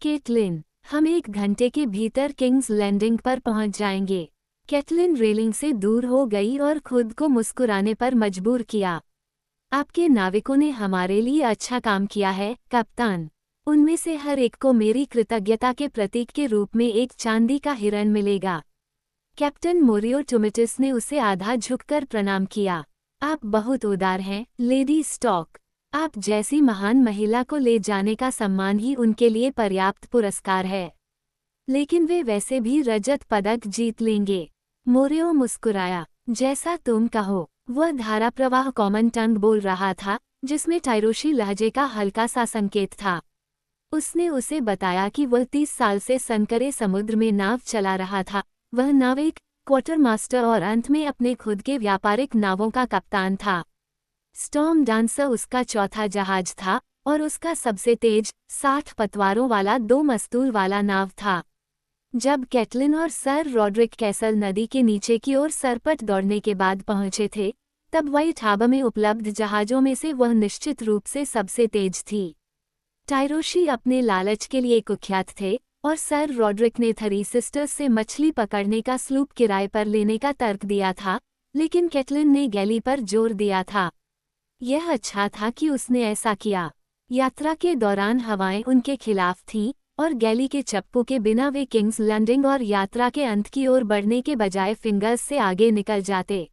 Caitlin, हम 1 घंटे के भीतर किंग्स लैंडिंग पर पहुंच जाएंगे। केटलिन रेलिंग से दूर हो गई और खुद को मुस्कुराने पर मजबूर किया। आपके नाविकों ने हमारे लिए अच्छा काम किया है, कप्तान। उनमें से हर एक को मेरी कृतज्ञता के प्रतीक के रूप में एक चांदी का हिरण मिलेगा। कैप्टन मोरियो टोमेटिस ने उसे आधा झुककर प्रणाम किया। आप बहुत उदार हैं, लेडी स्टॉक। आप जैसी महान महिला को ले जाने का सम्मान ही उनके लिए पर्याप्त पुरस्कार है। लेकिन वे वैसे भी रजत पदक जीत लेंगे। मोरियो मुस्कुराया। जैसा तुम कहो। वह धारा प्रवाह कॉमन टंग बोल रहा था, जिसमें टाइरोशी लहजे का हल्का सा संकेत था। उसने उसे बताया कि वह 30 साल से सनकरे समुद्र में नाव चला रहा था। वह नाविक, क्वार्टर मास्टर और अंत में अपने खुद के व्यापारिक नावों का कप्तान था। स्टॉर्म डांसर उसका चौथा जहाज था और उसका सबसे तेज 60 पतवारों वाला 2 मस्तूल वाला नाव था। जब कैटलिन और सर रॉड्रिक कैसल नदी के नीचे की ओर सरपट दौड़ने के बाद पहुंचे थे, तब व्हाइट हार्बर में उपलब्ध जहाजों में से वह निश्चित रूप से सबसे तेज थी। टाइरोशी अपने लालच के लिए कुख्यात थे और सर रॉड्रिक ने थ्री सिस्टर्स से मछली पकड़ने का स्लूप किराए पर लेने का तर्क दिया था, लेकिन कैटलिन ने गैली पर जोर दिया था। यह अच्छा था कि उसने ऐसा किया। यात्रा के दौरान हवाएं उनके खिलाफ थीं और गैली के चप्पू के बिना वे किंग्स लैंडिंग और यात्रा के अंत की ओर बढ़ने के बजाय फिंगर्स से आगे निकल जाते।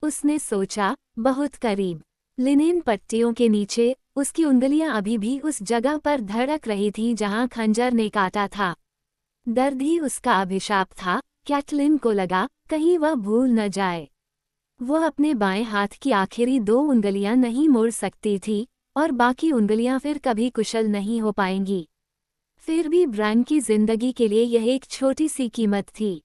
उसने सोचा, बहुत करीब। लिनेन पट्टियों के नीचे उसकी उंगलियां अभी भी उस जगह पर धड़क रही थीं जहां खंजर ने काटा था। दर्द ही उसका अभिशाप था। कैटलिन को लगा, कहीं वह भूल न जाए। वह अपने बाएं हाथ की आखिरी 2 उंगलियां नहीं मोड़ सकती थी और बाकी उंगलियां फिर कभी कुशल नहीं हो पाएंगी। फिर भी ब्रांड की जिंदगी के लिए यह एक छोटी सी कीमत थी।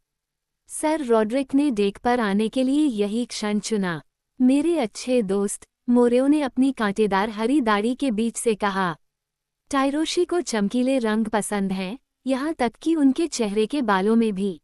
सर रॉड्रिक ने डेक पर आने के लिए यही क्षण चुना। मेरे अच्छे दोस्त, मोरियो ने अपनी कांटेदार हरी दाढ़ी के बीच से कहा। टाइरोशी को चमकीले रंग पसंद हैं, यहाँ तक कि उनके चेहरे के बालों में भी।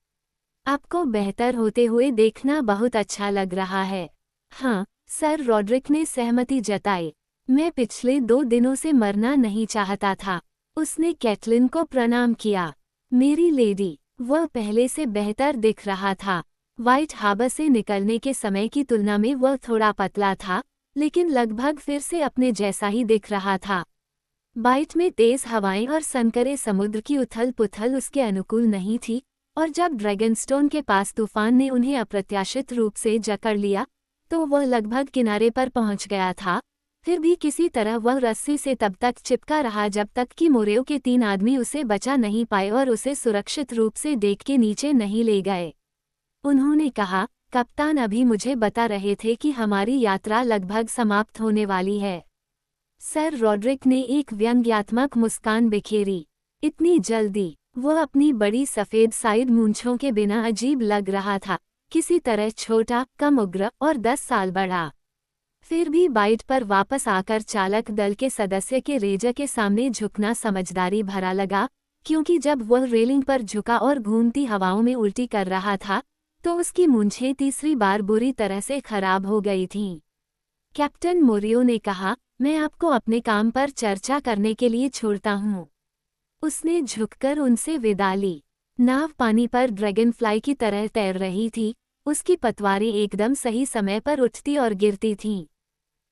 आपको बेहतर होते हुए देखना बहुत अच्छा लग रहा है। हाँ, सर रॉड्रिक ने सहमति जताई। मैं पिछले 2 दिनों से मरना नहीं चाहता था। उसने कैटलिन को प्रणाम किया। मेरी लेडी, वह पहले से बेहतर दिख रहा था। व्हाइट हार्बर से निकलने के समय की तुलना में वह थोड़ा पतला था, लेकिन लगभग फिर से अपने जैसा ही दिख रहा था। बाइट में तेज हवाएं और सनकरे समुद्र की उथल-पुथल उसके अनुकूल नहीं थी, और जब ड्रैगनस्टोन के पास तूफान ने उन्हें अप्रत्याशित रूप से जकड़ लिया, तो वह लगभग किनारे पर पहुंच गया था। फिर भी किसी तरह वह रस्सी से तब तक चिपका रहा जब तक कि मोरियो के 3 आदमी उसे बचा नहीं पाए और उसे सुरक्षित रूप से डेक के नीचे नहीं ले गए। उन्होंने कहा, कप्तान अभी मुझे बता रहे थे कि हमारी यात्रा लगभग समाप्त होने वाली है। सर रॉड्रिक ने एक व्यंग्यात्मक मुस्कान बिखेरी। इतनी जल्दी? वह अपनी बड़ी सफ़ेद साइड मूंछों के बिना अजीब लग रहा था, किसी तरह छोटा, कम उग्र और 10 साल बड़ा। फिर भी बाइट पर वापस आकर चालक दल के सदस्य के रेजर के सामने झुकना समझदारी भरा लगा, क्योंकि जब वह रेलिंग पर झुका और घूमती हवाओं में उल्टी कर रहा था, तो उसकी मूंछें तीसरी बार बुरी तरह से खराब हो गई थीं। कैप्टन मोरियो ने कहा, मैं आपको अपने काम पर चर्चा करने के लिए छोड़ता हूँ। उसने झुककर उनसे विदा ली। नाव पानी पर ड्रैगनफ्लाई की तरह तैर रही थी, उसकी पतवारें एकदम सही समय पर उठती और गिरती थीं।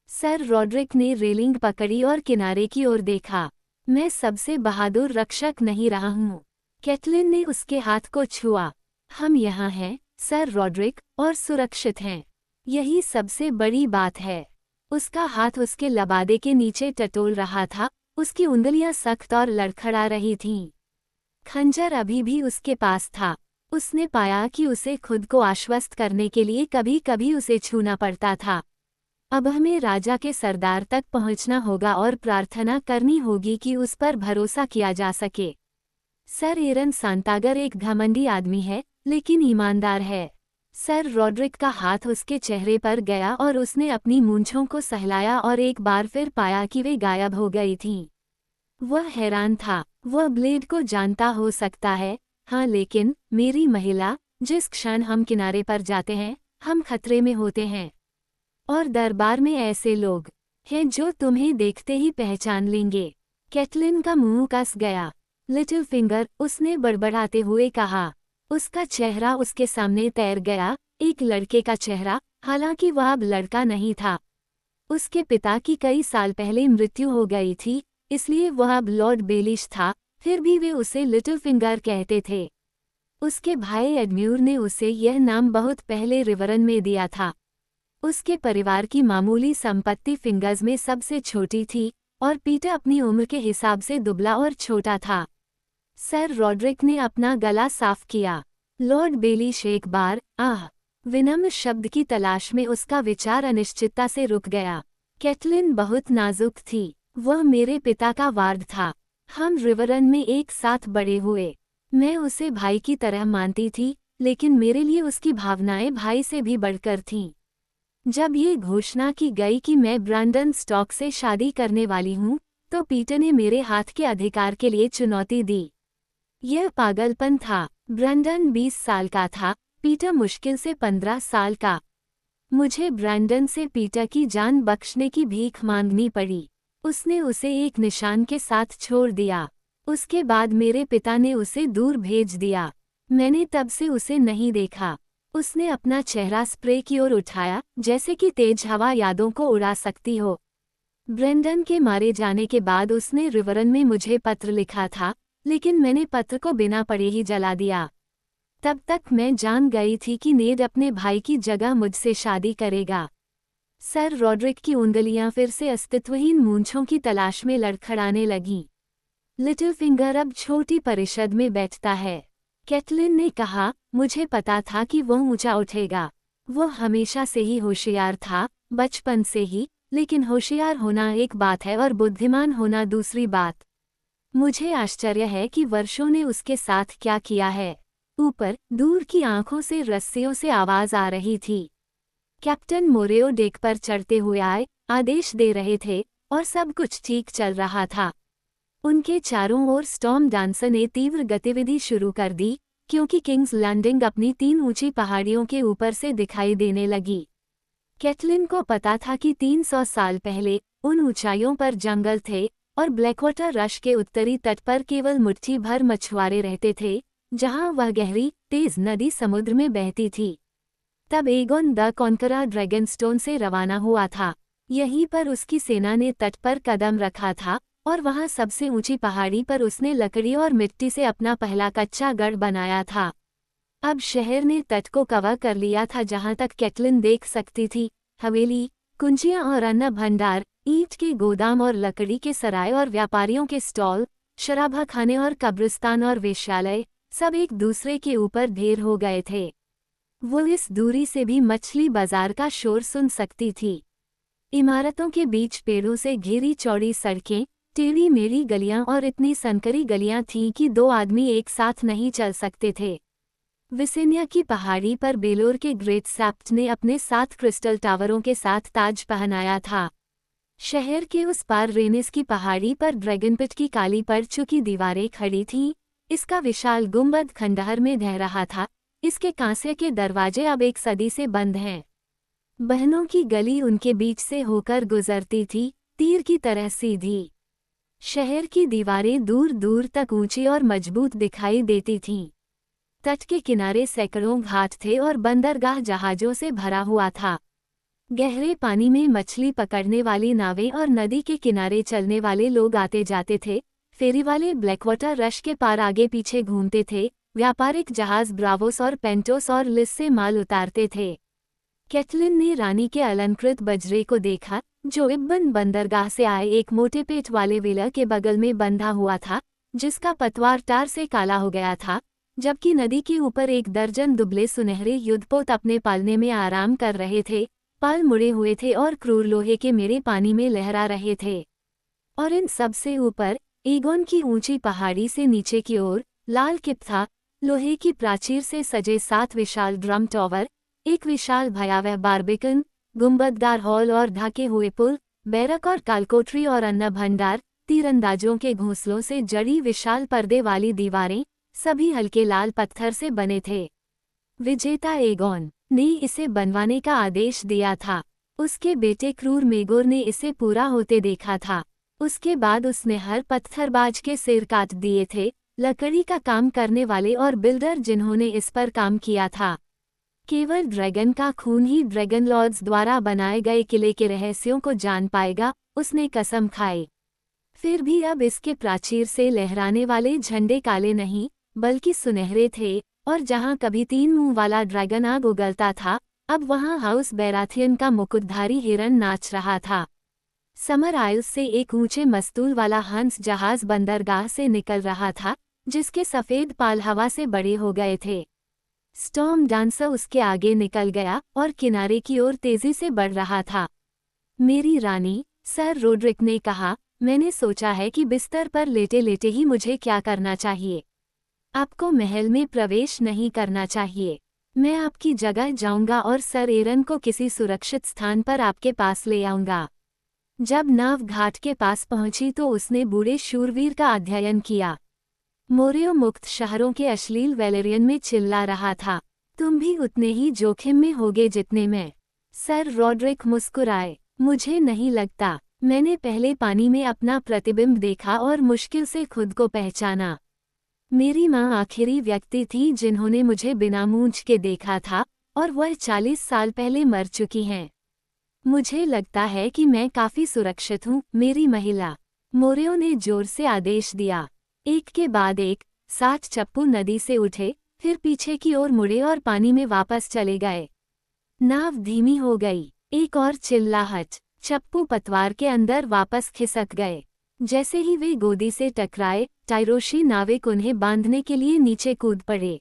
सर रॉड्रिक ने रेलिंग पकड़ी और किनारे की ओर देखा। मैं सबसे बहादुर रक्षक नहीं रहा हूँ। कैटलिन ने उसके हाथ को छुआ। हम यहाँ हैं, सर रॉड्रिक, और सुरक्षित हैं। यही सबसे बड़ी बात है। उसका हाथ उसके लबादे के नीचे टटोल रहा था, उसकी उंगलियां सख्त और लड़खड़ा रही थीं। खंजर अभी भी उसके पास था। उसने पाया कि उसे खुद को आश्वस्त करने के लिए कभी-कभी उसे छूना पड़ता था। अब हमें राजा के सरदार तक पहुंचना होगा और प्रार्थना करनी होगी कि उस पर भरोसा किया जा सके। सर एरन सांतागर एक घमंडी आदमी है, लेकिन ईमानदार है। सर रॉड्रिक का हाथ उसके चेहरे पर गया और उसने अपनी मूंछों को सहलाया और एक बार फिर पाया कि वे गायब हो गई थीं। वह हैरान था। वह ब्लेड को जानता हो सकता है, हाँ, लेकिन मेरी महिला, जिस क्षण हम किनारे पर जाते हैं, हम खतरे में होते हैं। और दरबार में ऐसे लोग हैं जो तुम्हें देखते ही पहचान लेंगे। कैटलिन का मुंह कस गया। लिटिल फिंगर, उसने बड़बड़ाते हुए कहा। उसका चेहरा उसके सामने तैर गया, एक लड़के का चेहरा, हालांकि वह अब लड़का नहीं था। उसके पिता की कई साल पहले मृत्यु हो गई थी, इसलिए वह अब लॉर्ड बेलिश था, फिर भी वे उसे लिटिल फिंगर कहते थे। उसके भाई एडम्यूर ने उसे यह नाम बहुत पहले रिवरन में दिया था। उसके परिवार की मामूली संपत्ति फिंगर्स में सबसे छोटी थी, और पीटर अपनी उम्र के हिसाब से दुबला और छोटा था। सर रॉड्रिक ने अपना गला साफ किया। लॉर्ड बेलिश एक बार विनम्र शब्द की तलाश में उसका विचार अनिश्चितता से रुक गया। कैटलिन बहुत नाजुक थी। वह मेरे पिता का वार्ड था। हम रिवरन में एक साथ बड़े हुए। मैं उसे भाई की तरह मानती थी, लेकिन मेरे लिए उसकी भावनाएं भाई से भी बढ़कर थीं। जब ये घोषणा की गई कि मैं ब्रैंडन स्टॉक से शादी करने वाली हूँ, तो पीटर ने मेरे हाथ के अधिकार के लिए चुनौती दी। यह पागलपन था। ब्रैंडन 20 साल का था, पीटर मुश्किल से 15 साल का। मुझे ब्रैंडन से पीटर की जान बख्शने की भीख मांगनी पड़ी। उसने उसे एक निशान के साथ छोड़ दिया। उसके बाद मेरे पिता ने उसे दूर भेज दिया। मैंने तब से उसे नहीं देखा। उसने अपना चेहरा स्प्रे की ओर उठाया, जैसे कि तेज हवा यादों को उड़ा सकती हो। ब्रेंडन के मारे जाने के बाद उसने रिवरन में मुझे पत्र लिखा था, लेकिन मैंने पत्र को बिना पढ़े ही जला दिया। तब तक मैं जान गई थी कि नेड अपने भाई की जगह मुझसे शादी करेगा। सर रॉड्रिक की उंगलियां फिर से अस्तित्वहीन मूंछों की तलाश में लड़खड़ाने लगीं। लिटिल फिंगर अब छोटी परिषद में बैठता है। कैटलिन ने कहा, मुझे पता था कि वह ऊंचा उठेगा। वह हमेशा से ही होशियार था, बचपन से ही, लेकिन होशियार होना एक बात है और बुद्धिमान होना दूसरी बात। मुझे आश्चर्य है कि वर्षों ने उसके साथ क्या किया है। ऊपर दूर की आंखों से रस्सियों से आवाज आ रही थी। कैप्टन मोरेओ डेक पर चढ़ते हुए आए, आदेश दे रहे थे, और सब कुछ ठीक चल रहा था। उनके चारों ओर स्टॉर्म डांसर ने तीव्र गतिविधि शुरू कर दी, क्योंकि किंग्स लैंडिंग अपनी 3 ऊंची पहाड़ियों के ऊपर से दिखाई देने लगी। कैटलिन को पता था कि 300 साल पहले उन ऊंचाइयों पर जंगल थे, और ब्लैकवाटर रश के उत्तरी तट पर केवल मुट्ठी भर मछुआरे रहते थे, जहां वह गहरी, तेज नदी समुद्र में बहती थी। तब एगोन द कॉन्करर ड्रैगनस्टोन से रवाना हुआ था। यहीं पर उसकी सेना ने तट पर कदम रखा था, और वहां सबसे ऊंची पहाड़ी पर उसने लकड़ी और मिट्टी से अपना पहला कच्चा गढ़ बनाया था। अब शहर ने तट को कवर कर लिया था जहां तक कैटलिन देख सकती थी। हवेली, कुंजियां और अन्न भंडार, ईंट के गोदाम और लकड़ी के सराय और व्यापारियों के स्टॉल, शराबा खाने और कब्रिस्तान और वेश्यालय, सब एक दूसरे के ऊपर ढेर हो गए थे। वो इस दूरी से भी मछली बाजार का शोर सुन सकती थी। इमारतों के बीच पेड़ों से घिरी चौड़ी सड़कें, टेढ़ी मेढ़ी गलियां और इतनी संकरी गलियां थीं कि 2 आदमी एक साथ नहीं चल सकते थे। विसेनिया की पहाड़ी पर बेलोर के ग्रेट सैप्ट ने अपने 7 क्रिस्टल टावरों के साथ ताज पहनाया था। शहर के उस पार रेनिस की पहाड़ी पर ड्रैगनपिट की काली पड़ चुकी दीवारें खड़ी थीं। इसका विशाल गुंबद खंडहर में ढह रहा था। इसके कांसे के दरवाजे अब 1 सदी से बंद हैं। बहनों की गली उनके बीच से होकर गुजरती थी, तीर की तरह सीधी। शहर की दीवारें दूर दूर तक ऊंची और मजबूत दिखाई देती थीं। तट के किनारे सैकड़ों घाट थे और बंदरगाह जहाजों से भरा हुआ था। गहरे पानी में मछली पकड़ने वाली नावें और नदी के किनारे चलने वाले लोग आते जाते थे। फेरी वाले ब्लैकवाटर रश के पार आगे पीछे घूमते थे। व्यापारिक जहाज ब्रावोस और पेंटोस और लिस से माल उतारते थे। कैटलिन ने रानी के अलंकृत बजरे को देखा, जो इब्बन बंदरगाह से आए एक मोटे पेट वाले व्हेलर के बगल में बंधा हुआ था, जिसका पतवार टार से काला हो गया था, जबकि नदी के ऊपर 1 दर्जन दुबले सुनहरे युद्धपोत अपने पालने में आराम कर रहे थे। पाल मुड़े हुए थे और क्रूर लोहे के मेरे पानी में लहरा रहे थे। और इन सबसे ऊपर, एगोन की ऊंची पहाड़ी से नीचे की ओर, लाल किप था, लोहे की प्राचीर से सजे 7 विशाल ड्रम टॉवर, एक विशाल भयावह बारबिकन, गुंबददार हॉल और ढके हुए पुल, बैरक और कालकोठरी और अन्न भंडार, तीरंदाजों के घोंसलों से जड़ी विशाल पर्दे वाली दीवारें, सभी हल्के लाल पत्थर से बने थे। विजेता एगोन ने इसे बनवाने का आदेश दिया था। उसके बेटे क्रूर मेगोर ने इसे पूरा होते देखा था। उसके बाद उसने हर पत्थरबाज के सिर काट दिए थे, लकड़ी का काम करने वाले और बिल्डर जिन्होंने इस पर काम किया था। केवल ड्रैगन का खून ही ड्रैगन लॉर्ड्स द्वारा बनाए गए किले के रहस्यों को जान पाएगा, उसने कसम खाई। फिर भी अब इसके प्राचीर से लहराने वाले झंडे काले नहीं, बल्कि सुनहरे थे, और जहां कभी 3 मुंह वाला ड्रैगन आग उगलता था, अब वहां हाउस बैराथियन का मुकुटधारी हिरन नाच रहा था। समर आइल्स से एक ऊंचे मस्तूल वाला हंस जहाज बंदरगाह से निकल रहा था, जिसके सफेद पाल हवा से बड़े हो गए थे। स्टॉर्म डांसर उसके आगे निकल गया और किनारे की ओर तेजी से बढ़ रहा था। मेरी रानी, सर रोड्रिक ने कहा, मैंने सोचा है कि बिस्तर पर लेटे लेटे ही मुझे क्या करना चाहिए। आपको महल में प्रवेश नहीं करना चाहिए। मैं आपकी जगह जाऊंगा और सर एरन को किसी सुरक्षित स्थान पर आपके पास ले आऊंगा। जब नाव घाट के पास पहुंची तो उसने बूढ़े शूरवीर का अध्ययन किया। मोरियो मुक्त शहरों के अश्लील वेलेरियन में चिल्ला रहा था, तुम भी उतने ही जोखिम में होगे जितने मैं। सर रॉड्रिक मुस्कुराए, मुझे नहीं लगता। मैंने पहले पानी में अपना प्रतिबिंब देखा और मुश्किल से खुद को पहचाना। मेरी माँ आखिरी व्यक्ति थी जिन्होंने मुझे बिना मूंछ के देखा था, और वह 40 साल पहले मर चुकी हैं। मुझे लगता है कि मैं काफी सुरक्षित हूँ, मेरी महिला। मोरियो ने जोर से आदेश दिया। एक के बाद एक 60 चप्पू नदी से उठे, फिर पीछे की ओर मुड़े और पानी में वापस चले गए। नाव धीमी हो गई। एक और चिल्लाहट। चप्पू पतवार के अंदर वापस खिसक गए। जैसे ही वे गोदी से टकराए, टाइरोशी नाविक उन्हें बांधने के लिए नीचे कूद पड़े।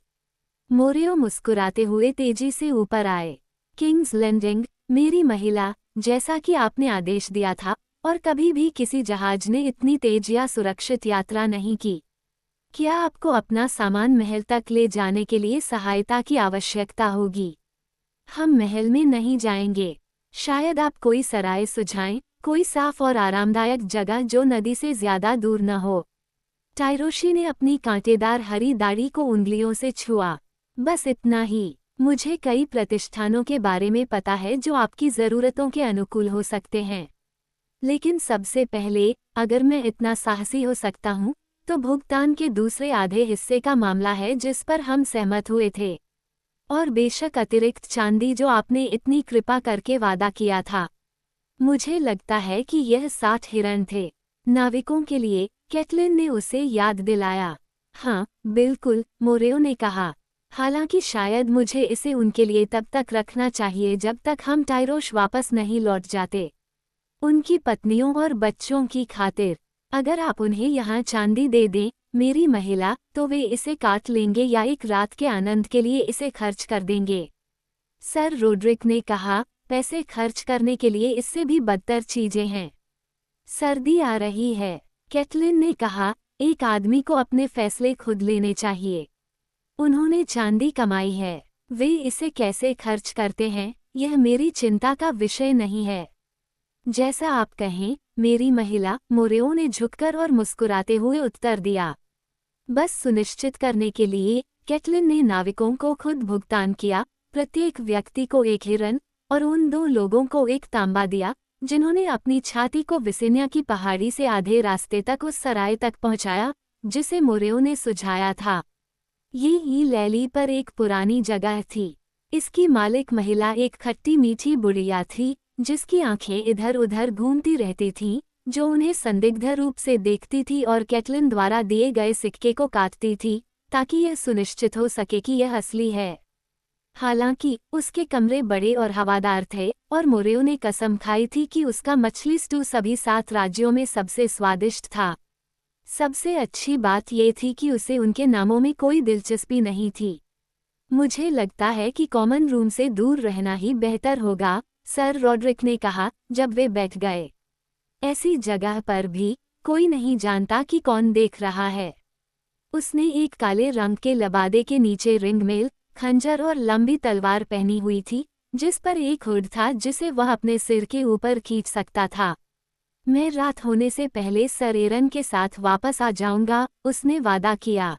मोरियो मुस्कुराते हुए तेजी से ऊपर आए। किंग्स लैंडिंग, मेरी महिला, जैसा कि आपने आदेश दिया था, और कभी भी किसी जहाज ने इतनी तेज या सुरक्षित यात्रा नहीं की। क्या आपको अपना सामान महल तक ले जाने के लिए सहायता की आवश्यकता होगी? हम महल में नहीं जाएंगे। शायद आप कोई सराय सुझाएं, कोई साफ और आरामदायक जगह जो नदी से ज्यादा दूर न हो। टाइरोशी ने अपनी कांटेदार हरी दाढ़ी को उंगलियों से छुआ। बस इतना ही। मुझे कई प्रतिष्ठानों के बारे में पता है जो आपकी ज़रूरतों के अनुकूल हो सकते हैं। लेकिन सबसे पहले, अगर मैं इतना साहसी हो सकता हूँ, तो भुगतान के दूसरे आधे हिस्से का मामला है जिस पर हम सहमत हुए थे। और बेशक अतिरिक्त चांदी जो आपने इतनी कृपा करके वादा किया था। मुझे लगता है कि यह 60 हिरण थे। नाविकों के लिए, कैटलिन ने उसे याद दिलाया। हाँ, बिल्कुल, मोरियो ने कहा। हालांकि शायद मुझे इसे उनके लिए तब तक रखना चाहिए जब तक हम टाइरोश वापस नहीं लौट जाते। उनकी पत्नियों और बच्चों की खातिर। अगर आप उन्हें यहाँ चांदी दे दें, मेरी महिला, तो वे इसे काट लेंगे या एक रात के आनंद के लिए इसे खर्च कर देंगे। सर रोड्रिक ने कहा, पैसे खर्च करने के लिए इससे भी बदतर चीजें हैं। सर्दी आ रही है, कैटलिन ने कहा, एक आदमी को अपने फैसले खुद लेने चाहिए। उन्होंने चांदी कमाई है, वे इसे कैसे खर्च करते हैं, यह मेरी चिंता का विषय नहीं है। जैसा आप कहें, मेरी महिला, मोरियो ने झुककर और मुस्कुराते हुए उत्तर दिया। बस सुनिश्चित करने के लिए, कैटलिन ने नाविकों को खुद भुगतान किया, प्रत्येक व्यक्ति को एक हिरन, और उन 2 लोगों को एक तांबा दिया, जिन्होंने अपनी छाती को विसिनिया की पहाड़ी से आधे रास्ते तक उस सराय तक पहुंचाया, जिसे मोरियो ने सुझाया था। ये ही लैली पर एक पुरानी जगह थी। इसकी मालिक महिला एक खट्टी मीठी बुढ़िया थी, जिसकी आंखें इधर उधर घूमती रहती थीं, जो उन्हें संदिग्ध रूप से देखती थी और कैटलिन द्वारा दिए गए सिक्के को काटती थी, ताकि यह सुनिश्चित हो सके कि यह असली है। हालांकि, उसके कमरे बड़े और हवादार थे, और मोरियो ने कसम खाई थी कि उसका मछली स्टू सभी 7 राज्यों में सबसे स्वादिष्ट था। सबसे अच्छी बात यह थी कि उसे उनके नामों में कोई दिलचस्पी नहीं थी। मुझे लगता है कि कॉमन रूम से दूर रहना ही बेहतर होगा, सर रॉड्रिक ने कहा, जब वे बैठ गए। ऐसी जगह पर भी, कोई नहीं जानता कि कौन देख रहा है। उसने एक काले रंग के लबादे के नीचे रिंगमेल, खंजर और लंबी तलवार पहनी हुई थी, जिस पर एक हुड था जिसे वह अपने सिर के ऊपर खींच सकता था। मैं रात होने से पहले सर एरन के साथ वापस आ जाऊंगा, उसने वादा किया।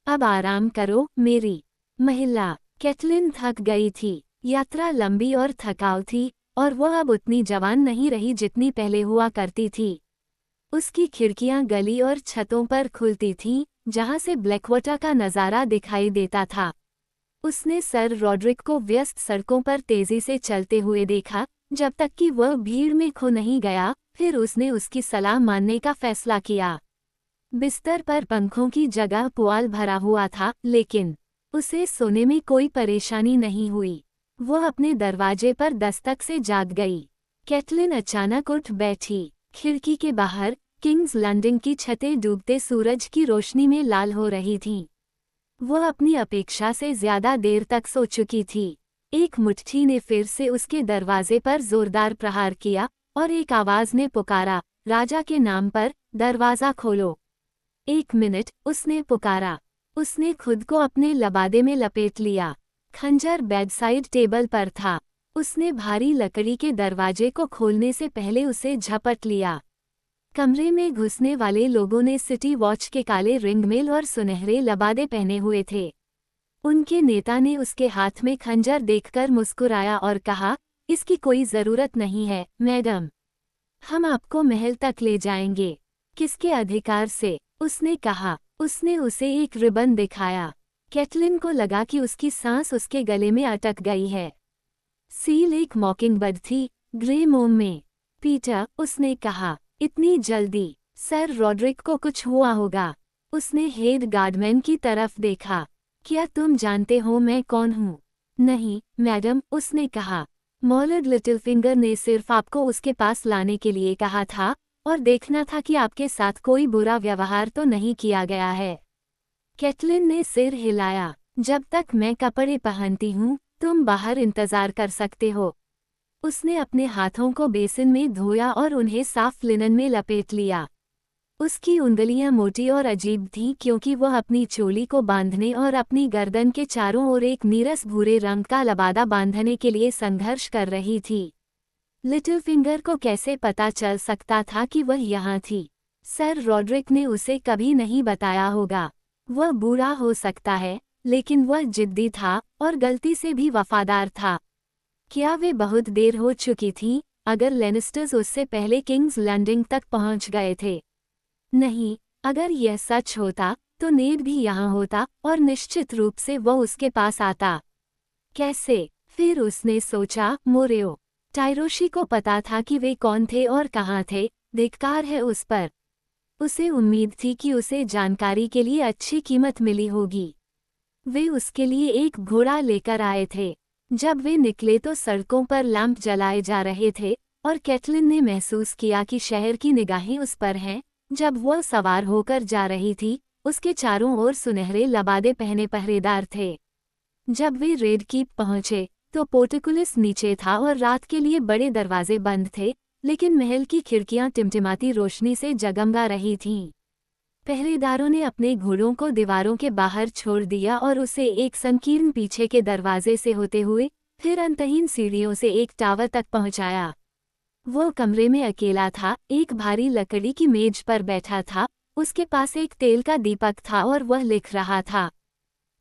अब आराम करो, मेरी महिला। कैटलिन थक गई थी। यात्रा लंबी और थकाऊ थी, और वह अब उतनी जवान नहीं रही जितनी पहले हुआ करती थी। उसकी खिड़कियां गली और छतों पर खुलती थीं, जहां से ब्लैकवाटर का नज़ारा दिखाई देता था। उसने सर रॉड्रिक को व्यस्त सड़कों पर तेजी से चलते हुए देखा, जब तक कि वह भीड़ में खो नहीं गया। फिर उसने उसकी सलाह मानने का फैसला किया। बिस्तर पर पंखों की जगह पुआल भरा हुआ था, लेकिन उसे सोने में कोई परेशानी नहीं हुई। वह अपने दरवाजे पर दस्तक से जाग गई। कैटलिन अचानक उठ बैठी। खिड़की के बाहर किंग्स लैंडिंग की छतें डूबते सूरज की रोशनी में लाल हो रही थीं। वह अपनी अपेक्षा से ज्यादा देर तक सो चुकी थी। एक मुट्ठी ने फिर से उसके दरवाजे पर जोरदार प्रहार किया और एक आवाज ने पुकारा, राजा के नाम पर, दरवाजा खोलो। 1 मिनट, उसने पुकारा। उसने खुद को अपने लबादे में लपेट लिया। खंजर बेडसाइड टेबल पर था। उसने भारी लकड़ी के दरवाजे को खोलने से पहले उसे झपट लिया। कमरे में घुसने वाले लोगों ने सिटी वॉच के काले रिंगमेल और सुनहरे लबादे पहने हुए थे। उनके नेता ने उसके हाथ में खंजर देखकर मुस्कुराया और कहा, इसकी कोई जरूरत नहीं है, मैडम। हम आपको महल तक ले जाएंगे। किसके अधिकार से? उसने कहा। उसने उसे एक रिबन दिखाया। कैटलिन को लगा कि उसकी सांस उसके गले में अटक गई है। सील एक मॉकिंगबर्ड थी, ग्रे मोम में। पीटर, उसने कहा, इतनी जल्दी? सर रॉड्रिक को कुछ हुआ होगा। उसने हेड गार्डमैन की तरफ देखा। क्या तुम जानते हो मैं कौन हूँ? नहीं, मैडम, उसने कहा। मॉलर्ड लिटिलफिंगर ने सिर्फ आपको उसके पास लाने के लिए कहा था और देखना था कि आपके साथ कोई बुरा व्यवहार तो नहीं किया गया है। कैटलिन ने सिर हिलाया। जब तक मैं कपड़े पहनती हूँ, तुम बाहर इंतजार कर सकते हो। उसने अपने हाथों को बेसिन में धोया और उन्हें साफ लिनन में लपेट लिया। उसकी उंगलियां मोटी और अजीब थीं क्योंकि वह अपनी चोली को बांधने और अपनी गर्दन के चारों ओर एक नीरस भूरे रंग का लबादा बांधने के लिए संघर्ष कर रही थी। लिटिलफिंगर को कैसे पता चल सकता था कि वह यहाँ थी? सर रॉड्रिक ने उसे कभी नहीं बताया होगा। वह बूढ़ा हो सकता है, लेकिन वह जिद्दी था और गलती से भी वफादार था। क्या वे बहुत देर हो चुकी थी, अगर लेनिस्टर्स उससे पहले किंग्स लैंडिंग तक पहुंच गए थे? नहीं, अगर यह सच होता, तो नेड भी यहाँ होता और निश्चित रूप से वह उसके पास आता। कैसे? फिर उसने सोचा, मोरेओ टाइरोशी को पता था कि वे कौन थे और कहाँ थे। धिक्कार है उस पर। उसे उम्मीद थी कि उसे जानकारी के लिए अच्छी कीमत मिली होगी। वे उसके लिए एक घोड़ा लेकर आए थे। जब वे निकले तो सड़कों पर लैंप जलाए जा रहे थे और कैटलिन ने महसूस किया कि शहर की निगाहें उस पर हैं। जब वह सवार होकर जा रही थी, उसके चारों ओर सुनहरे लबादे पहने पहरेदार थे। जब वे रेड कीप पहुंचे, तो पोर्टिकुलस नीचे था और रात के लिए बड़े दरवाजे बंद थे, लेकिन महल की खिड़कियां टिमटिमाती रोशनी से जगमगा रही थीं। पहरेदारों ने अपने घोड़ों को दीवारों के बाहर छोड़ दिया और उसे एक संकीर्ण पीछे के दरवाजे से होते हुए फिर अंतहीन सीढ़ियों से एक टावर तक पहुंचाया। वो कमरे में अकेला था, एक भारी लकड़ी की मेज पर बैठा था। उसके पास एक तेल का दीपक था और वह लिख रहा था।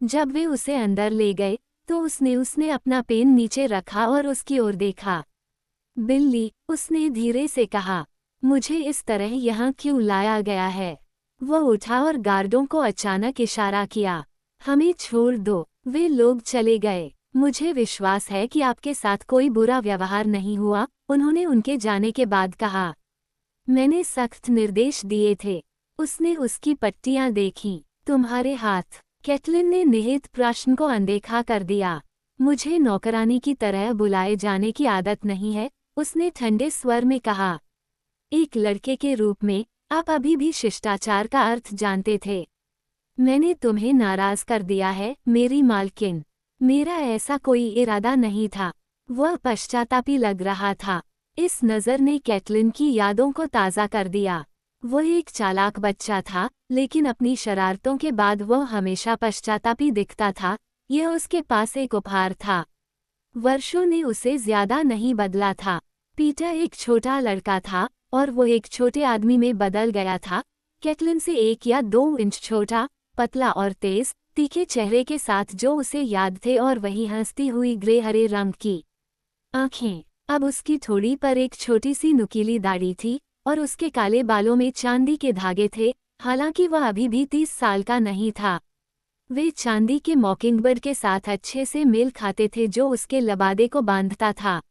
जब वे उसे अंदर ले गए, तो उसने अपना पेन नीचे रखा और उसकी ओर देखा। बिल्ली, उसने धीरे से कहा, मुझे इस तरह यहाँ क्यों लाया गया है? वह उठा और गार्डों को अचानक इशारा किया। हमें छोड़ दो। वे लोग चले गए। मुझे विश्वास है कि आपके साथ कोई बुरा व्यवहार नहीं हुआ, उन्होंने उनके जाने के बाद कहा। मैंने सख्त निर्देश दिए थे। उसने उसकी पट्टियां देखीं। तुम्हारे हाथ? कैटलिन ने निहित प्रश्न को अनदेखा कर दिया। मुझे नौकरानी की तरह बुलाए जाने की आदत नहीं है, उसने ठंडे स्वर में कहा। एक लड़के के रूप में आप अभी भी शिष्टाचार का अर्थ जानते थे। मैंने तुम्हें नाराज कर दिया है, मेरी मालकिन। मेरा ऐसा कोई इरादा नहीं था। वह पश्चातापी लग रहा था। इस नज़र ने कैटलिन की यादों को ताज़ा कर दिया। वह एक चालाक बच्चा था, लेकिन अपनी शरारतों के बाद वह हमेशा पश्चातापी दिखता था। यह उसके पास एक उपहार था। वर्षों ने उसे ज्यादा नहीं बदला था। पीटर एक छोटा लड़का था और वो एक छोटे आदमी में बदल गया था। कैटलिन से 1 या 2 इंच छोटा, पतला और तेज, तीखे चेहरे के साथ जो उसे याद थे, और वही हंसती हुई ग्रे हरे रंग की आंखें। अब उसकी ठोड़ी पर एक छोटी सी नुकीली दाढ़ी थी और उसके काले बालों में चांदी के धागे थे। हालांकि वह अभी भी 30 साल का नहीं था। वे चांदी के मॉकिंगबर्ड के साथ अच्छे से मेल खाते थे जो उसके लबादे को बांधता था।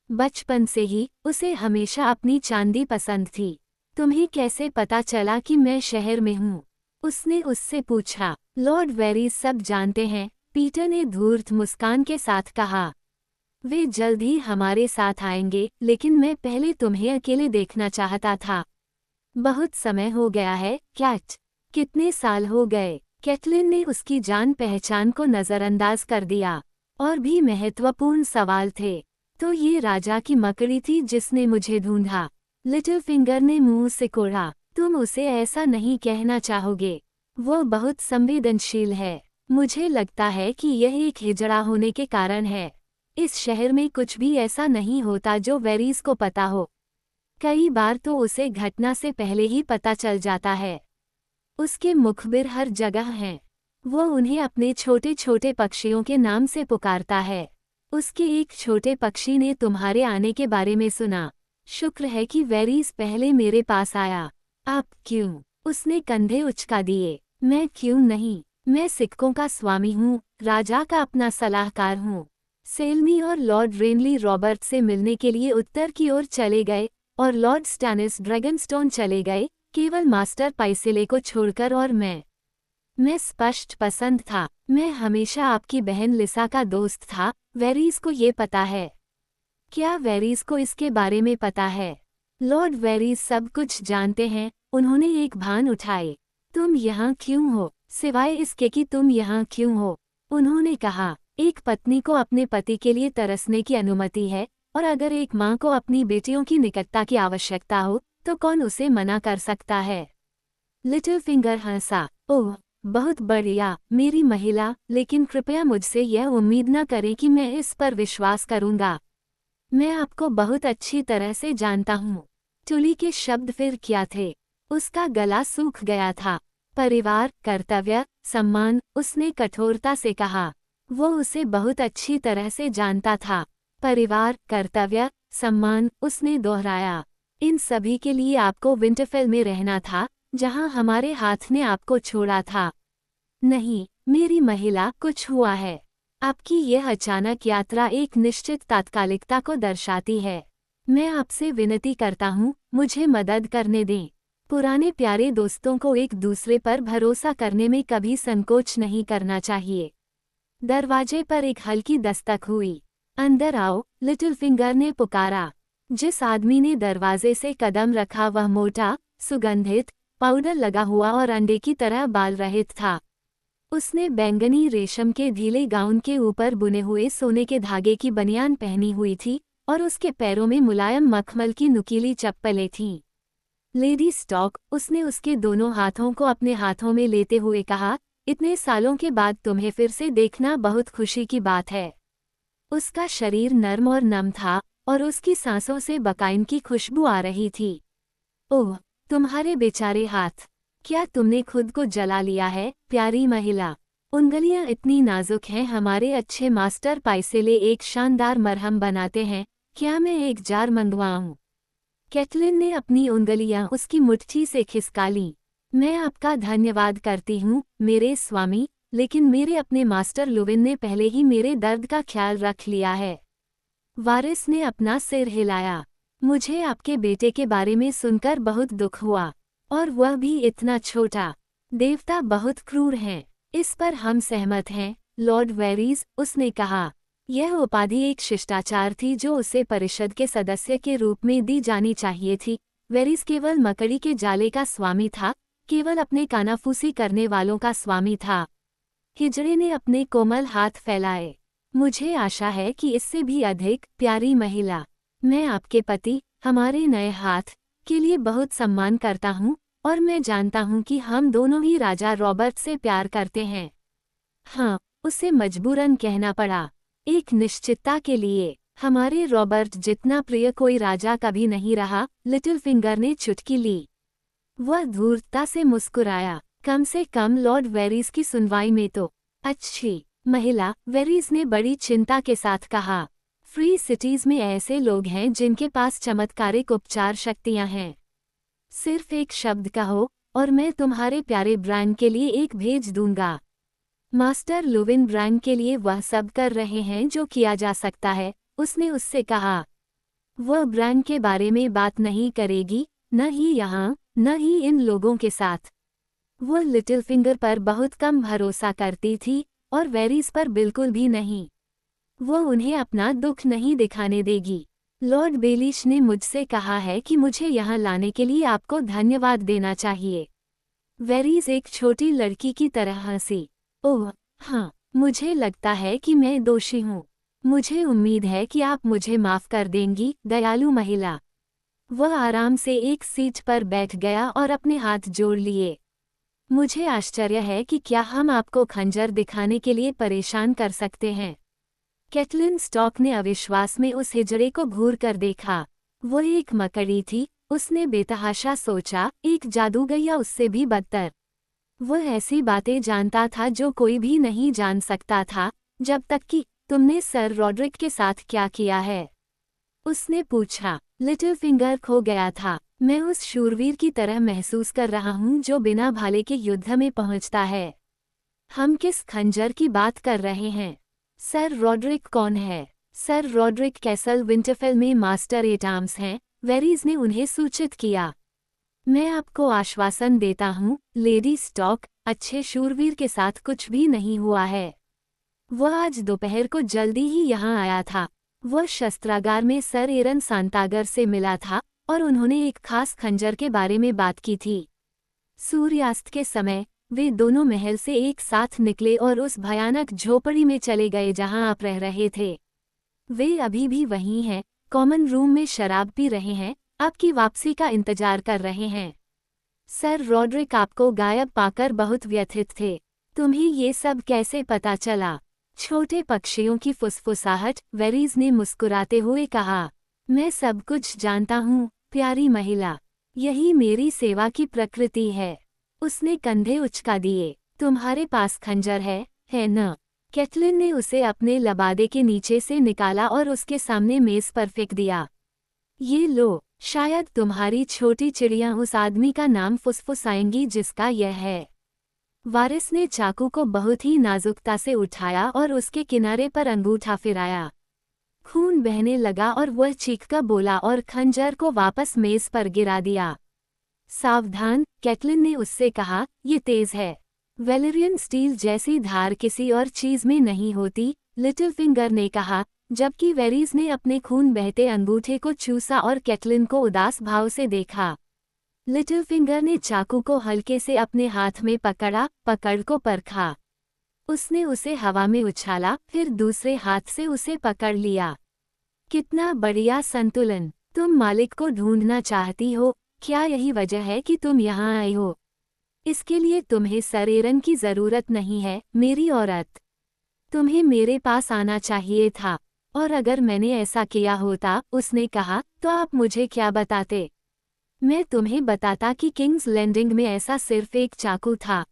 बचपन से ही उसे हमेशा अपनी चांदी पसंद थी। तुम्हें कैसे पता चला कि मैं शहर में हूँ? उसने उससे पूछा। लॉर्ड वेरीज सब जानते हैं, पीटर ने धूर्त मुस्कान के साथ कहा। वे जल्द ही हमारे साथ आएंगे, लेकिन मैं पहले तुम्हें अकेले देखना चाहता था। बहुत समय हो गया है, कैट। कितने साल हो गए? कैटलिन ने उसकी जान पहचान को नज़रअंदाज कर दिया। और भी महत्वपूर्ण सवाल थे। तो ये राजा की मकड़ी थी जिसने मुझे ढूंढा। लिटिल फिंगर ने मुंह सिकोड़ा। तुम उसे ऐसा नहीं कहना चाहोगे। वो बहुत संवेदनशील है। मुझे लगता है कि यह एक हिजड़ा होने के कारण है। इस शहर में कुछ भी ऐसा नहीं होता जो वेरीज को पता हो। कई बार तो उसे घटना से पहले ही पता चल जाता है। उसके मुखबिर हर जगह हैं। वो उन्हें अपने छोटे छोटे पक्षियों के नाम से पुकारता है। उसके एक छोटे पक्षी ने तुम्हारे आने के बारे में सुना। शुक्र है कि वेरीज पहले मेरे पास आया। आप क्यों? उसने कंधे उचका दिए। मैं क्यों नहीं, मैं सिक्कों का स्वामी हूँ, राजा का अपना सलाहकार हूँ। सेल्मी और लॉर्ड रेनली रॉबर्ट से मिलने के लिए उत्तर की ओर चले गए और लॉर्ड स्टैनिस ड्रैगनस्टोन चले गए, केवल मास्टर पाइसिले को छोड़कर। और मैं स्पष्ट पसंद था। मैं हमेशा आपकी बहन लिसा का दोस्त था। वेरीज को ये पता है? क्या वेरीज को इसके बारे में पता है? लॉर्ड वेरीज सब कुछ जानते हैं। उन्होंने एक भान उठाए। तुम यहाँ क्यों हो? सिवाय इसके कि तुम यहाँ क्यों हो? उन्होंने कहा। एक पत्नी को अपने पति के लिए तरसने की अनुमति है, और अगर एक माँ को अपनी बेटियों की निकटता की आवश्यकता हो तो कौन उसे मना कर सकता है? लिटिल फिंगर हंसा। ओह, बहुत बढ़िया मेरी महिला, लेकिन कृपया मुझसे यह उम्मीद न करें कि मैं इस पर विश्वास करूंगा। मैं आपको बहुत अच्छी तरह से जानता हूँ। टुली के शब्द फिर क्या थे? उसका गला सूख गया था। परिवार, कर्तव्य, सम्मान, उसने कठोरता से कहा। वो उसे बहुत अच्छी तरह से जानता था। परिवार, कर्तव्य, सम्मान, उसने दोहराया। इन सभी के लिए आपको विंटरफेल में रहना था, जहां हमारे हाथ ने आपको छोड़ा था। नहीं, मेरी महिला, कुछ हुआ है। आपकी यह अचानक यात्रा एक निश्चित तात्कालिकता को दर्शाती है। मैं आपसे विनती करता हूँ, मुझे मदद करने दें। पुराने प्यारे दोस्तों को एक दूसरे पर भरोसा करने में कभी संकोच नहीं करना चाहिए। दरवाजे पर एक हल्की दस्तक हुई। अंदर आओ, लिटिल फिंगर ने पुकारा। जिस आदमी ने दरवाजे से कदम रखा वह मोटा, सुगंधित, पाउडर लगा हुआ और अंडे की तरह बाल रहित था। उसने बैंगनी रेशम के ढीले गाउन के ऊपर बुने हुए सोने के धागे की बनियान पहनी हुई थी और उसके पैरों में मुलायम मखमल की नुकीली चप्पलें थीं। लेडी स्टॉक, उसने उसके दोनों हाथों को अपने हाथों में लेते हुए कहा, इतने सालों के बाद तुम्हें फिर से देखना बहुत खुशी की बात है। उसका शरीर नर्म और नम था और उसकी सांसों से बकाइन की खुशबू आ रही थी। ओह, तुम्हारे बेचारे हाथ, क्या तुमने खुद को जला लिया है, प्यारी महिला? उंगलियां इतनी नाजुक हैं। हमारे अच्छे मास्टर पाइसिले एक शानदार मरहम बनाते हैं। क्या मैं एक जार मंगवाऊं? कैटलिन ने अपनी उंगलियां उसकी मुट्ठी से खिसका लीं। मैं आपका धन्यवाद करती हूँ, मेरे स्वामी, लेकिन मेरे अपने मास्टर लुविन ने पहले ही मेरे दर्द का ख्याल रख लिया है। वारिस ने अपना सिर हिलाया। मुझे आपके बेटे के बारे में सुनकर बहुत दुख हुआ, और वह भी इतना छोटा। देवता बहुत क्रूर हैं, इस पर हम सहमत हैं, लॉर्ड वेरीज, उसने कहा। यह उपाधि एक शिष्टाचार थी जो उसे परिषद के सदस्य के रूप में दी जानी चाहिए थी। वेरीज केवल मकड़ी के जाले का स्वामी था, केवल अपने कानाफूसी करने वालों का स्वामी था। हिजड़े ने अपने कोमल हाथ फैलाए। मुझे आशा है कि इससे भी अधिक, प्यारी महिला। मैं आपके पति, हमारे नए हाथ, के लिए बहुत सम्मान करता हूँ, और मैं जानता हूँ कि हम दोनों ही राजा रॉबर्ट से प्यार करते हैं। हाँ, उसे मजबूरन कहना पड़ा। एक निश्चितता के लिए, हमारे रॉबर्ट जितना प्रिय कोई राजा कभी नहीं रहा। लिटिल फिंगर ने चुटकी ली। वह धूर्तता से मुस्कुराया। कम से कम लॉर्ड वेरीज की सुनवाई में तो। अच्छी महिला, वेरीज ने बड़ी चिंता के साथ कहा। फ्री सिटीज में ऐसे लोग हैं जिनके पास चमत्कारिक उपचार शक्तियां हैं। सिर्फ एक शब्द कहो, और मैं तुम्हारे प्यारे ब्रांड के लिए एक भेज दूंगा। मास्टर लुविन ब्रांड के लिए वह सब कर रहे हैं जो किया जा सकता है, उसने उससे कहा। वह ब्रांड के बारे में बात नहीं करेगी, न ही यहाँ, न ही इन लोगों के साथ। वह लिटिल फिंगर पर बहुत कम भरोसा करती थी और वेरीज पर बिल्कुल भी नहीं। वह उन्हें अपना दुख नहीं दिखाने देगी। लॉर्ड बेलिश ने मुझसे कहा है कि मुझे यहाँ लाने के लिए आपको धन्यवाद देना चाहिए। वेरीज एक छोटी लड़की की तरह हंसी। ओह हाँ, मुझे लगता है कि मैं दोषी हूँ। मुझे उम्मीद है कि आप मुझे माफ कर देंगी, दयालु महिला। वह आराम से एक सीट पर बैठ गया और अपने हाथ जोड़ लिए। मुझे आश्चर्य है कि क्या हम आपको खंजर दिखाने के लिए परेशान कर सकते हैं। कैटलिन स्टॉक ने अविश्वास में उस हिजड़े को घूर कर देखा। वो एक मकड़ी थी, उसने बेतहाशा सोचा, एक जादूगर या उससे भी बदतर। वह ऐसी बातें जानता था जो कोई भी नहीं जान सकता था, जब तक कि तुमने सर रॉड्रिक के साथ क्या किया है? उसने पूछा। लिटिल फिंगर खो गया था। मैं उस शूरवीर की तरह महसूस कर रहा हूँ जो बिना भाले के युद्ध में पहुँचता है। हम किस खंजर की बात कर रहे हैं? सर रॉड्रिक कौन है? सर रॉड्रिक कैसल विंटरफेल में मास्टर एट आर्म्स हैं, वेरीज ने उन्हें सूचित किया। मैं आपको आश्वासन देता हूँ, लेडी स्टॉक, अच्छे शूरवीर के साथ कुछ भी नहीं हुआ है। वह आज दोपहर को जल्दी ही यहाँ आया था। वह शस्त्रागार में सर एरन सांतागर से मिला था और उन्होंने एक खास खंजर के बारे में बात की थी। सूर्यास्त के समय वे दोनों महल से एक साथ निकले और उस भयानक झोपड़ी में चले गए जहां आप रह रहे थे। वे अभी भी वहीं हैं, कॉमन रूम में शराब पी रहे हैं, आपकी वापसी का इंतजार कर रहे हैं। सर रॉड्रिक आपको गायब पाकर बहुत व्यथित थे। तुम्हें ये सब कैसे पता चला? छोटे पक्षियों की फुसफुसाहट, वेरीज ने मुस्कुराते हुए कहा। मैं सब कुछ जानता हूँ, प्यारी महिला। यही मेरी सेवा की प्रकृति है। उसने कंधे उचका दिए। तुम्हारे पास खंजर है न? कैटलिन ने उसे अपने लबादे के नीचे से निकाला और उसके सामने मेज पर फेंक दिया। ये लो, शायद तुम्हारी छोटी चिड़ियां उस आदमी का नाम फुसफुसाएंगी जिसका यह है। वारिस ने चाकू को बहुत ही नाजुकता से उठाया और उसके किनारे पर अंगूठा फिराया। खून बहने लगा और वह चीखकर बोला और खंजर को वापस मेज पर गिरा दिया। सावधान, कैटलिन ने उससे कहा, ये तेज है। वेलेरियन स्टील जैसी धार किसी और चीज में नहीं होती, लिटिल फिंगर ने कहा, जबकि वेरीज ने अपने खून बहते अंगूठे को चूसा और कैटलिन को उदास भाव से देखा। लिटिल फिंगर ने चाकू को हल्के से अपने हाथ में पकड़ा, पकड़ को परखा। उसने उसे हवा में उछाला, फिर दूसरे हाथ से उसे पकड़ लिया। कितना बढ़िया संतुलन। तुम मालिक को ढूंढना चाहती हो, क्या यही वजह है कि तुम यहाँ आई हो? इसके लिए तुम्हें सर एरन की जरूरत नहीं है, मेरी औरत। तुम्हें मेरे पास आना चाहिए था, और अगर मैंने ऐसा किया होता, उसने कहा, तो आप मुझे क्या बताते? मैं तुम्हें बताता कि किंग्स लैंडिंग में ऐसा सिर्फ एक चाकू था।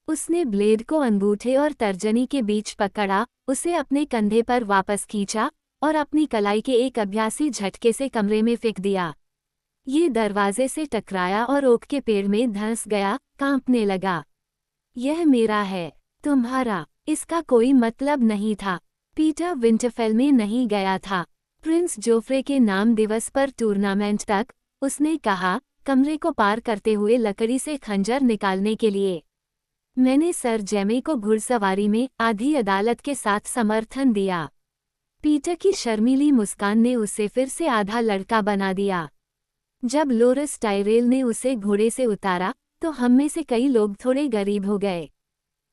उसने ब्लेड को अंगूठे और तर्जनी के बीच पकड़ा, उसे अपने कंधे पर वापस खींचा और अपनी कलाई के एक अभ्यासी झटके से कमरे में फेंक दिया। ये दरवाजे से टकराया और ओक के पेड़ में धंस गया, कांपने लगा। यह मेरा है, तुम्हारा। इसका कोई मतलब नहीं था। पीटर विंटरफेल में नहीं गया था प्रिंस जोफ्रे के नाम दिवस पर टूर्नामेंट तक, उसने कहा, कमरे को पार करते हुए लकड़ी से खंजर निकालने के लिए। मैंने सर जेमे को घुड़सवारी में आधी अदालत के साथ समर्थन दिया। पीटर की शर्मीली मुस्कान ने उसे फिर से आधा लड़का बना दिया। जब लोरस टायरेल ने उसे घोड़े से उतारा, तो हम में से कई लोग थोड़े गरीब हो गए।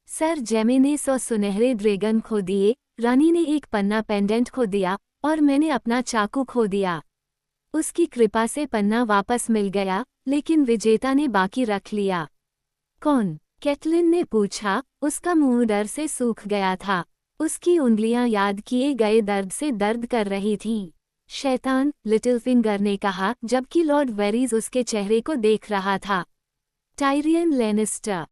सर जेमे ने 100 सुनहरे ड्रैगन खो दिए, रानी ने एक पन्ना पेंडेंट खो दिया, और मैंने अपना चाकू खो दिया। उसकी कृपा से पन्ना वापस मिल गया, लेकिन विजेता ने बाकी रख लिया। कौन? कैटलिन ने पूछा। उसका मुंह डर से सूख गया था। उसकी उंगलियां याद किए गए दर्द से दर्द कर रही थीं। शैतान, लिटिल फिंगर ने कहा, जबकि लॉर्ड वेरीज उसके चेहरे को देख रहा था। Tyrion Lannister.